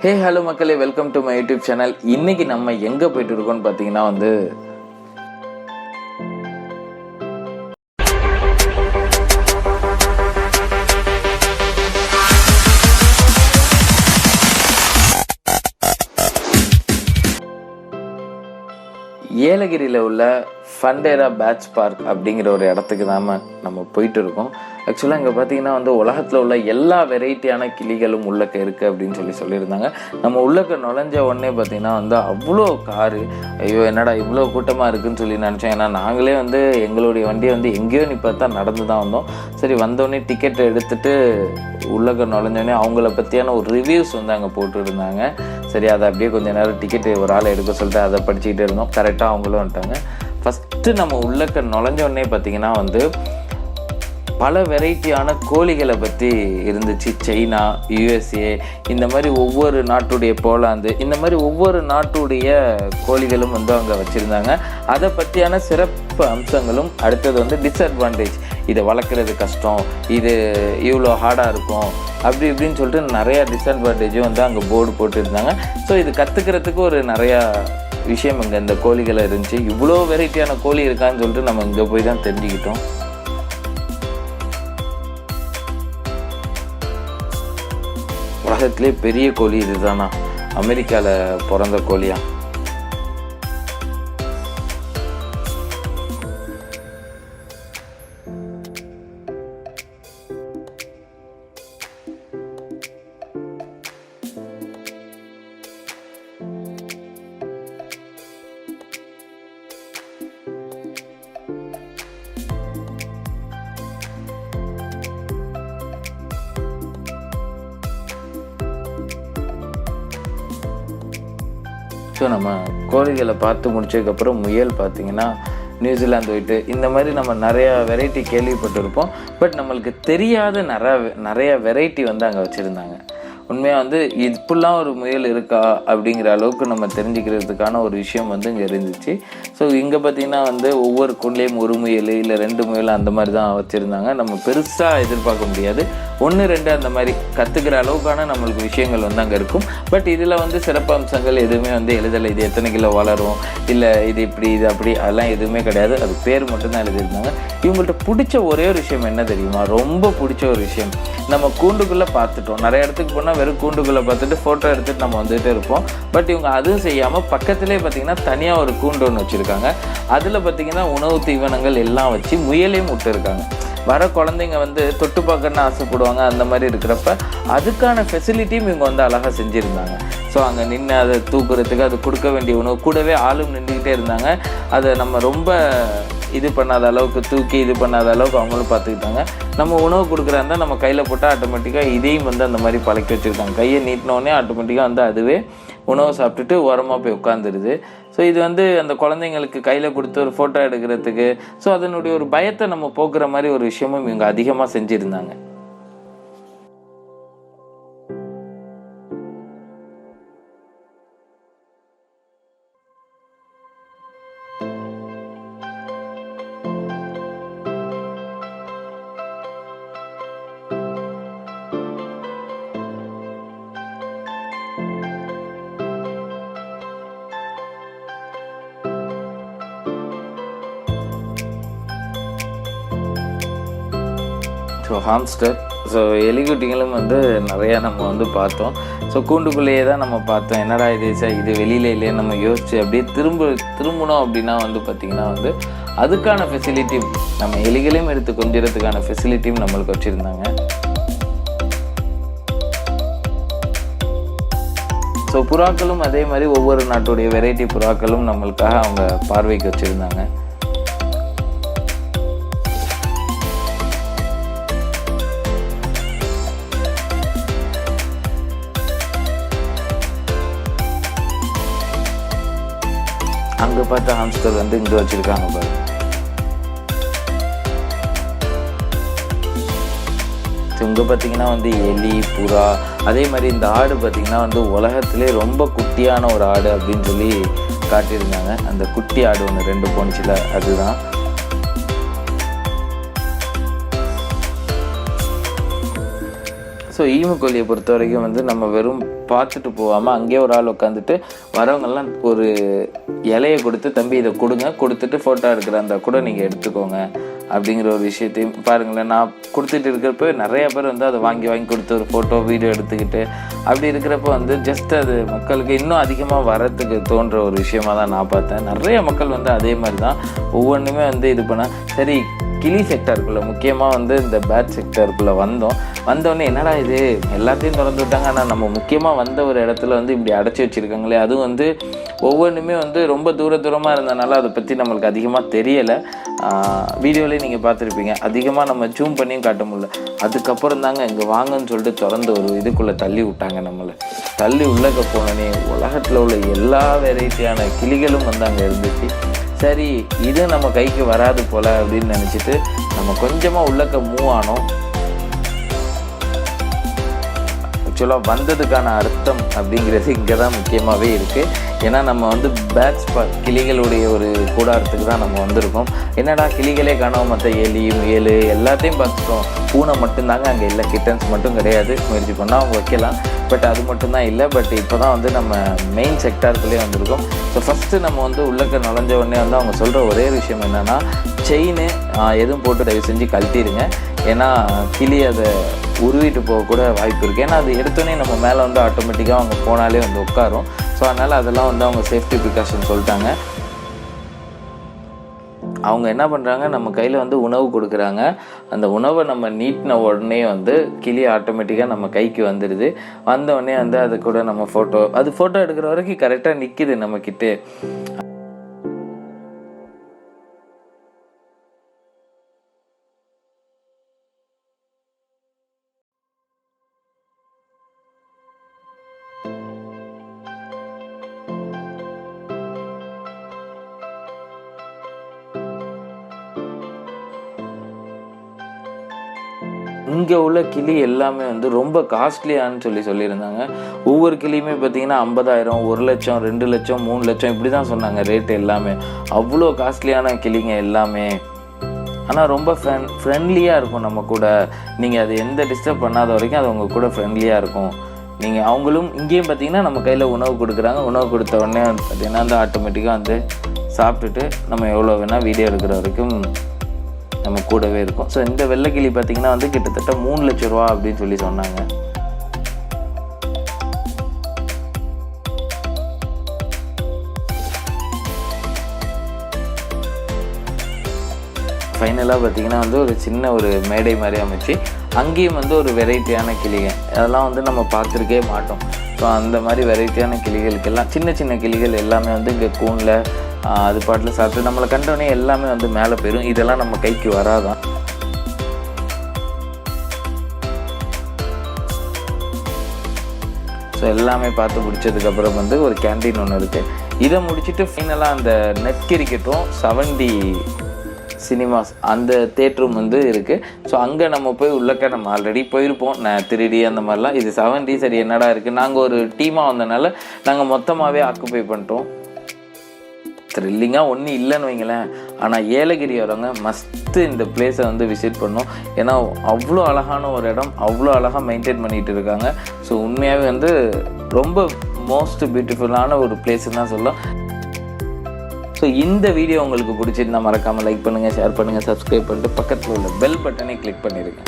Hey hello மக்களே, welcome to my YouTube channel. இன்னைக்கு நம்ம எங்கே போயிட்டு இருக்கோம்னு பார்த்தீங்கன்னா ஏலகிரியில் உள்ள ஃபண்டேரா பார்க் அப்படிங்கிற ஒரு இடத்துக்கு நம்ம போயிட்டு இருக்கோம். ஆக்சுவலாக இங்கே பார்த்தீங்கன்னா உலகத்தில் உள்ள எல்லா வெரைட்டியான கிளிகளும் உள்ளக்க இருக்குது அப்படின்னு சொல்லியிருந்தாங்க. நம்ம உள்ளக்க நுழைஞ்ச உடனே பார்த்தீங்கன்னா அவ்வளோ காரு, ஐயோ என்னடா இவ்வளோ கூட்டமாக இருக்குதுன்னு சொல்லி நினச்சோம். ஏன்னா நாங்களே எங்களுடைய வண்டியை எங்கேயோ நிப்பாத்தா நடந்து தான் வந்தோம். சரி, வந்தோடனே டிக்கெட் எடுத்துகிட்டு உள்ளக்க நுழைஞ்சோடனே அவங்கள பற்றியான ஒரு ரிவ்யூஸ் அங்கே போட்டு இருந்தாங்க. சரி, அதை அப்படியே கொஞ்சம் நேரம் டிக்கெட்டு ஒரு ஆளை எடுக்க சொல்லிட்டு அதை படிச்சுக்கிட்டே இருந்தோம். கரெக்டாக அவங்களும் வந்துட்டாங்க. ஃபஸ்ட்டு நம்ம உள்ளக்க நுழைஞ்ச உடனே பார்த்தீங்கன்னா பல வெரைட்டியான கோழிகளை பற்றி இருந்துச்சு. சைனா, யூஎஸ்ஏ, இந்த மாதிரி ஒவ்வொரு நாட்டுடைய போலாந்து, இந்த மாதிரி ஒவ்வொரு நாட்டுடைய கோழிகளும் அங்கே வச்சுருந்தாங்க. அதை பற்றியான சிறப்பு அம்சங்களும், அடுத்தது டிஸ்அட்வான்டேஜ், இதை வளர்க்குறது கஷ்டம், இது இவ்வளோ ஹார்டாக இருக்கும், அப்படி இப்படின்னு சொல்லிட்டு நிறையா டிஸ்அட்வான்டேஜும் அங்கே போர்டு போட்டுருந்தாங்க. ஸோ இது கற்றுக்கிறதுக்கு ஒரு நிறையா விஷயம் இங்கே இந்த கோழிகளை இருந்துச்சு. இவ்வளோ வெரைட்டியான கோழி இருக்கான்னு சொல்லிட்டு நம்ம இங்கே போய் தான் தெரிஞ்சுக்கிட்டோம். உலகத்திலே பெரிய கோழி இதுதானா, அமெரிக்காவில் பிறந்த கோழியா? ஸோ நம்ம கோழிகளை பார்த்து முடிச்சதுக்கப்புறம் முயல் பார்த்திங்கன்னா நியூசிலாந்து போயிட்டு இந்த மாதிரி நம்ம நிறையா வெரைட்டி கேள்விப்பட்டிருப்போம். பட் நம்மளுக்கு தெரியாத நிறைய வெரைட்டி அங்கே வச்சுருந்தாங்க. உண்மையாக இப்படிலாம் ஒரு முயல் இருக்கா அப்படிங்கிற அளவுக்கு நம்ம தெரிஞ்சுக்கிறதுக்கான ஒரு விஷயம் இங்கே இருந்துச்சு. ஸோ இங்கே பார்த்திங்கன்னா ஒவ்வொரு கூண்டுலேயும் ஒரு முயல் இல்லை 2 முயல் அந்த மாதிரி தான் வச்சுருந்தாங்க. நம்ம பெருசாக எதிர்பார்க்க முடியாது. 1-2 அந்த மாதிரி கற்றுக்கிற அளவுக்கான நம்மளுக்கு விஷயங்கள் அங்கே இருக்கும். பட் இதில் சிறப்பு அம்சங்கள் எதுவுமே எழுதலை. இது எத்தனை கிலோ வளரும், இல்லை இது இப்படி இது அப்படி, அதெல்லாம் எதுவுமே கிடையாது. அது பேர் மட்டும்தான் எழுதியிருந்தாங்க. இவங்கள்ட்ட பிடிச்ச ஒரே ஒரு விஷயம் என்ன தெரியுமா? ரொம்ப பிடிச்ச ஒரு விஷயம், நம்ம கூண்டுக்குள்ளே பார்த்துட்டோம். நிறைய இடத்துக்கு போனால் வெறும் கூண்டுக்குள்ளே பார்த்துட்டு ஃபோட்டோ எடுத்துகிட்டு நம்ம வந்துகிட்டே இருப்போம். பட் இவங்க அதுவும் செய்யாமல் பக்கத்துலேயே பார்த்திங்கன்னா தனியாக ஒரு கூண்டு ஒன்று வச்சுருக்காங்க. அதில் பார்த்திங்கன்னா உணவு தீவனங்கள் எல்லாம் வச்சு முயலையும் விட்டுருக்காங்க. வர குழந்தைங்க தொட்டு பார்க்கணுன்னு ஆசைப்படுவாங்க. அந்த மாதிரி இருக்கிறப்ப அதுக்கான ஃபெசிலிட்டியும் இவங்க அழகாக செஞ்சுருந்தாங்க. ஸோ அங்கே நின்று அதை தூக்குறதுக்கு, அது கொடுக்க வேண்டிய உணவு கூடவே ஆளும் நின்றுக்கிட்டே இருந்தாங்க. அதை நம்ம ரொம்ப இது பண்ணாத அளவுக்கு, தூக்கி இது பண்ணாத அளவுக்கு அவங்களும் பார்த்துக்கிட்டாங்க. நம்ம உணவு கொடுக்குறாருந்தா நம்ம கையில் போட்டால் ஆட்டோமேட்டிக்காக இதையும் அந்த மாதிரி பழக்கி வச்சுருக்காங்க. கையை நீட்டினோடனே ஆட்டோமேட்டிக்காக அதுவே உணவை சாப்பிட்டுட்டு ஓரமாக போய் உட்காந்துருது. ஸோ இது அந்த குழந்தைங்களுக்கு கையில் கொடுத்து ஒரு ஃபோட்டோ எடுக்கிறதுக்கு, ஸோ அதனுடைய ஒரு பயத்தை நம்ம போக்குற மாதிரி ஒரு விஷயமும் இவங்க அதிகமாக செஞ்சுருந்தாங்க. ஸோ ஹாம்ஸ்டர், ஸோ எலிக்குட்டிகளும் நிறையா நம்ம பார்த்தோம். ஸோ கூண்டுக்குள்ளேயே தான் நம்ம பார்த்தோம். என்னடா இது சார், இது வெளியில் இல்லையே நம்ம யோசிச்சு அப்படியே திரும்பணும் அப்படின்னா பார்த்திங்கன்னா அதுக்கான ஃபெசிலிட்டியும், நம்ம எலிகளையும் எடுத்து கொஞ்சிறதுக்கான ஃபெசிலிட்டியும் நம்மளுக்கு வச்சுருந்தாங்க. ஸோ புறாக்களும் அதே மாதிரி ஒவ்வொரு நாட்டுடைய வெரைட்டி புறாக்களும் நம்மளுக்காக அவங்க பார்வைக்கு வச்சுருந்தாங்க. அங்கே பார்த்த ஹாம்ஸ்டர் இங்கே வச்சுருக்காங்க பாரு. இங்கே பார்த்திங்கன்னா எலி, புறா, அதே மாதிரி இந்த ஆடு பார்த்திங்கன்னா உலகத்திலே ரொம்ப குட்டியான ஒரு ஆடு அப்படின்னு சொல்லி காட்டியிருந்தாங்க. அந்த குட்டி ஆடு ஒன்று 2 போனுச்சுல, அதுதான். ஸோ ஈமுக்கோழியை பொறுத்த வரைக்கும் வந்து நம்ம வெறும் பார்த்துட்டு போகாமல் அங்கேயே ஒரு ஆள் உட்காந்துட்டு வரவங்கெல்லாம் ஒரு இலையை கொடுத்து தம்பி இதை கொடுத்துட்டு ஃபோட்டோ எடுக்கிற அந்த கூட நீங்கள் எடுத்துக்கோங்க அப்படிங்கிற ஒரு விஷயத்தையும் பாருங்களேன். நான் கொடுத்துட்டு இருக்கிறப்ப நிறைய பேர் வந்து அதை வாங்கி கொடுத்து ஒரு ஃபோட்டோ வீடியோ எடுத்துக்கிட்டு அப்படி இருக்கிறப்ப வந்து ஜஸ்ட் அது மக்களுக்கு இன்னும் அதிகமாக வரத்துக்கு தோன்ற ஒரு விஷயமாக தான் நான் பார்த்தேன். நிறைய மக்கள் வந்து அதே மாதிரி தான் ஒவ்வொன்றுமே வந்து இது பண்ண சரி கிளி செக்டருக்குள்ளே முக்கியமாக வந்து இந்த பேட் செக்டருக்குள்ளே வந்தோடனே என்னடா இது எல்லாத்தையும் திறந்து விட்டாங்க, ஆனால் நம்ம முக்கியமாக வந்த ஒரு இடத்துல வந்து இப்படி அடைச்சி வச்சுருக்காங்களே. அதுவும் வந்து ஒவ்வொன்றுமே வந்து ரொம்ப தூரமாக இருந்தனால அதை பற்றி நம்மளுக்கு அதிகமாக தெரியலை. வீடியோலேயே நீங்கள் பார்த்துருப்பீங்க, அதிகமாக நம்ம ஜூம் பண்ணியும் காட்ட முடியல. அதுக்கப்புறம் தாங்க இங்கே வாங்கன்னு சொல்லிட்டு திறந்து ஒரு இதுக்குள்ளே தள்ளி விட்டாங்க. நம்மளை தள்ளி உள்ளக்க போனோன்னே உலகத்தில் உள்ள எல்லா வெரைட்டியான கிளிகளும் வந்து அங்கே இருந்துச்சு. சரி இது நம்ம கைக்கு வராது போல் அப்படின்னு நினச்சிட்டு நம்ம கொஞ்சமாக உள்ளக்க மூவ் ஆனோம். ஆக்சுவலாக வந்ததுக்கான அர்த்தம் அப்படிங்கிறது இங்கே தான் முக்கியமாகவே இருக்குது. ஏன்னா நம்ம வந்து பேட்ச் கிளிகளுடைய ஒரு கூடாரத்துக்கு தான் நம்ம வந்திருக்கோம். என்னடா கிளிகளே காணோம், மற்ற எலி முயல் எல்லாத்தையும் பார்த்துட்டோம், பூனை மட்டும்தாங்க அங்கே இல்லை, கிட்டன்ஸ் மட்டும் கிடையாது. முயற்சி பண்ணால் அவங்க வைக்கலாம், பட் அது மட்டும்தான் இல்லை. பட் இப்போ தான் வந்து நம்ம மெயின் செக்டாருக்குள்ளே வந்திருக்கோம். ஸோ ஃபஸ்ட்டு நம்ம வந்து உள்ளக்க நுழைஞ்ச உடனே வந்து அவங்க சொல்கிற ஒரே விஷயம் என்னென்னா செயின் எதுவும் போட்டு தயவு செஞ்சு கழட்டிடுங்க. ஏன்னா கிளி அதை உருவிட்டு போக கூட வாய்ப்பு இருக்குது. ஏன்னா அது எடுத்தோடனே நம்ம மேலே வந்து ஆட்டோமேட்டிக்காக அவங்க போனாலே வந்து உட்காரும். ஸோ அதனால் அதெல்லாம் வந்து அவங்க சேஃப்டி ப்ரிகாஷன் சொல்லிட்டாங்க. அவங்க என்ன பண்ணுறாங்க, நம்ம கையில் வந்து உணவு கொடுக்குறாங்க. அந்த உணவை நம்ம நீட்டின உடனே வந்து கிளி ஆட்டோமேட்டிக்காக நம்ம கைக்கு வந்துடுது. வந்தோடனே வந்து அது கூட நம்ம ஃபோட்டோ எடுக்கிற வரைக்கும் கரெக்டாக நிற்கிது நம்மக்கிட்டே. இங்கே உள்ள கிளி எல்லாமே வந்து ரொம்ப காஸ்ட்லியான்னு சொல்லியிருந்தாங்க. ஒவ்வொரு கிளியுமே பார்த்திங்கன்னா 50,000, 1 லட்சம், 2 லட்சம், 3 லட்சம் இப்படி தான் சொன்னாங்க ரேட்டு எல்லாமே. அவ்வளோ காஸ்ட்லியான கிளிங்க எல்லாமே. ஆனால் ரொம்ப ஃப்ரெண்ட்லியாக இருக்கும் நம்ம கூட. நீங்கள் அது எந்த டிஸ்டர்ப் பண்ணாத வரைக்கும் அது உங்கள் கூட ஃப்ரெண்ட்லியாக இருக்கும். நீங்கள் அவங்களும் இங்கேயும் பார்த்திங்கன்னா நம்ம கையில் உணவு கொடுக்குறாங்க. உணவு கொடுத்த உடனே பார்த்திங்கன்னா வந்து ஆட்டோமேட்டிக்காக வந்து சாப்பிட்டுட்டு நம்ம எவ்வளோ வேணால் வீடியோ எடுக்கிற வரைக்கும் நம்ம கூடவே இருக்கும். ஸோ இந்த வெள்ளைக்கிளி பார்த்திங்கன்னா வந்து கிட்டத்தட்ட 3 லட்ச ரூபா அப்படின்னு சொல்லி சொன்னாங்க. ஃபைனலாக பார்த்திங்கன்னா வந்து ஒரு சின்ன ஒரு மேடை மாதிரி அமைச்சு அங்கேயும் வந்து ஒரு வெரைட்டியான கிளிகள் அதெல்லாம் வந்து நம்ம பார்த்துருக்கே மாட்டோம். ஸோ அந்த மாதிரி வெரைட்டியான கிளிகளுக்கெல்லாம் சின்ன சின்ன கிளிகள் எல்லாமே வந்து இங்கே கூனில் அது பாட்டில் சாப்பிட்டு நம்மளை கண்டோடனே எல்லாமே வந்து மேலே போயிடும். இதெல்லாம் நம்ம கைக்கு வராதான். ஸோ எல்லாமே பார்த்து முடிச்சதுக்கப்புறம் வந்து ஒரு கேண்டீன் ஒன்று இருக்குது. இதை முடிச்சுட்டு ஃபைனலாக அந்த நெட் கிரிக்கெட்டும் 70 சினிமாஸ் அந்த தேட்டரும் வந்து இருக்குது. ஸோ அங்கே நம்ம போய் உள்ளக்க நம்ம ஆல்ரெடி போயிருப்போம் 3D அந்த மாதிரிலாம். இது 70 சரி என்னடா இருக்குது, நாங்கள் ஒரு டீமாக வந்தனால நாங்கள் மொத்தமாகவே ஆக்குப்பை பண்ணிட்டோம். த்ரில்லிங்காக ஒன்றும் இல்லைன்னு வைங்களேன். ஆனால் ஏலகிரி வரவங்க மஸ்ட்டு இந்த பிளேஸை வந்து விசிட் பண்ணோம். ஏன்னா அவ்வளோ அழகான ஒரு இடம், அவ்வளோ அழகாக மெயின்டைன் பண்ணிகிட்டு இருக்காங்க. ஸோ உண்மையாகவே வந்து ரொம்ப மோஸ்ட் பியூட்டிஃபுல்லான ஒரு பிளேஸ்ன்னு தான் சொல்லலாம். ஸோ இந்த வீடியோ உங்களுக்கு பிடிச்சிருந்தா மறக்காமல் லைக் பண்ணுங்கள், ஷேர் பண்ணுங்கள், சப்ஸ்கிரைப் பண்ணிட்டு பக்கத்தில் உள்ள பெல் பட்டனை கிளிக் பண்ணிடுங்க.